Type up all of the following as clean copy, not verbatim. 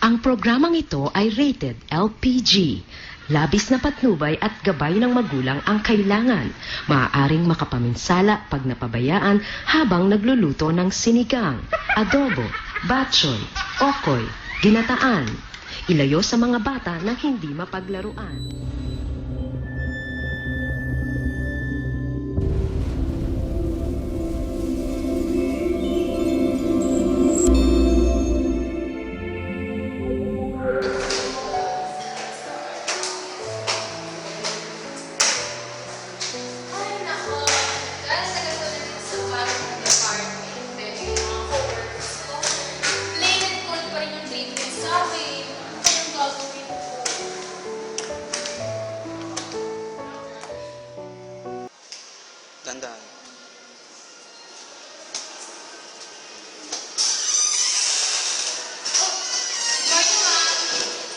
Ang programang ito ay rated LPG. Labis na patnubay at gabay ng magulang ang kailangan. Maaaring makapaminsala pag napabayaan habang nagluluto ng sinigang, adobo, batchoy, okoy, ginataan. Ilayo sa mga bata na hindi mapaglaruan. Tandaan.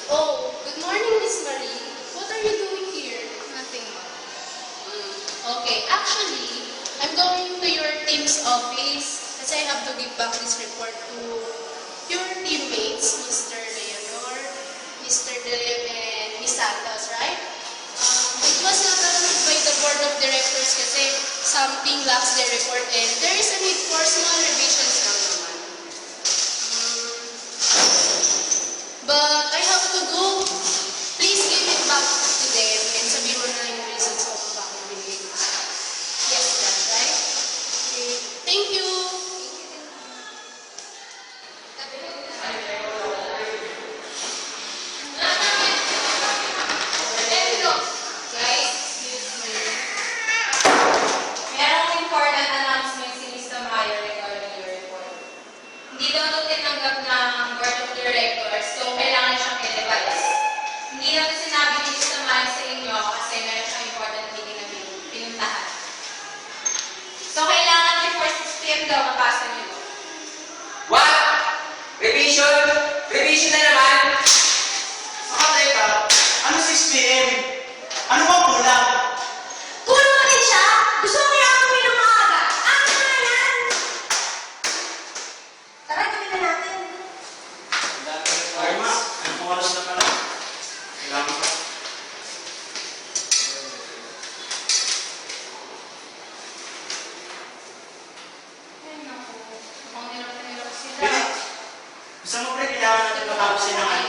Oh, good morning, Miss Marie. What are you doing here? Nothing, ma'am. Okay, actually, I'm going to your team's office kasi I have to give back this report to your teammates, Mr. Leonor, Mr. Delem, and Miss Santos, right? It was not approved by the board of directors kasi something lacks their report and there is a need for small revisions lang naman. But I have to go. Please give it back to them and sabihin mo na yung reasons kung bakit binigay ko. Yes, that's right. Okay. Thank you. Guys, excuse me. Merong important announcement si Mr. Meyer regarding your report. Hindi daw ito tinanggap ng board of directors, so kailangan siyang i-revise. Hindi daw ito sinabi ni Mr. Meyer sa inyo kasi meron siyang important meeting na pinuntahan. So kailangan before 6 p.m. daw mapasa niyo ito. What? Revision? Revision na naman? Saka teka, ano 6 p.m.? Ano bang kulang? Kulang pa din siya! Gusto mo kaya kami ng maaga? Akin na yan! Tara, gawin na natin. Ay ma, anong oras na pala? Kailangan pa. Ay, naku. Mukhang nilok sila. Pwede. Gusto mo pre, kailangan natin matapos yun ng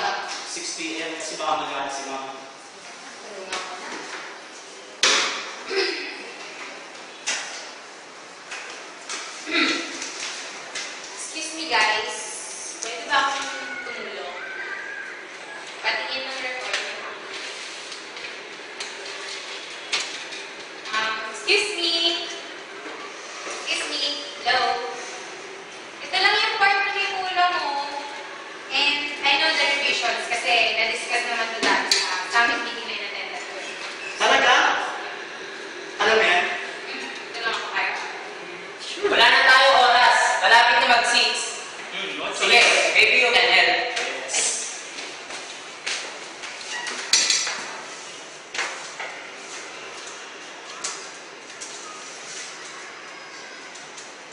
6 p.m. kasi baka magalit si mama. Tulungan ko na. Excuse me guys. Pwede ba akong tumulong? Patingin ng record niyo. Excuse me. Excuse me. Hello. Ito lang yung part na may kulang mo. And I know the revisions kasi na-discuss naman ito dati sa aming meeting na in-attended ko. Talaga? Alam mo yan? Tulungan ko kayo. Wala na tayo oras. Malapit na mag-6. Sige, maybe you can help.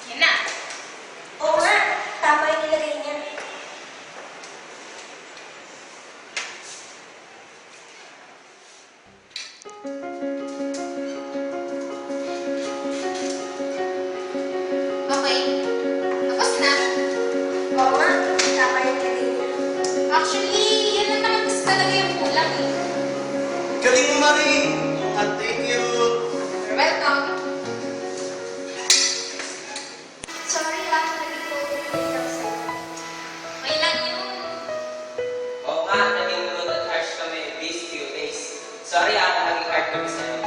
Yan na. Oo nga, tama yung nilagay niya. Okay. Tapos na. Oo nga, tama yung nilagay niya. Actually, yan lang naman kasi talaga yung kulang eh. Galing mo Marie! At thank you! You're welcome. Sorry lang, naging po ako sa'yo. May lang yun. Oo nga, naging rude at harsh kami these few days. Sorry ako naging hard kami sa'yo.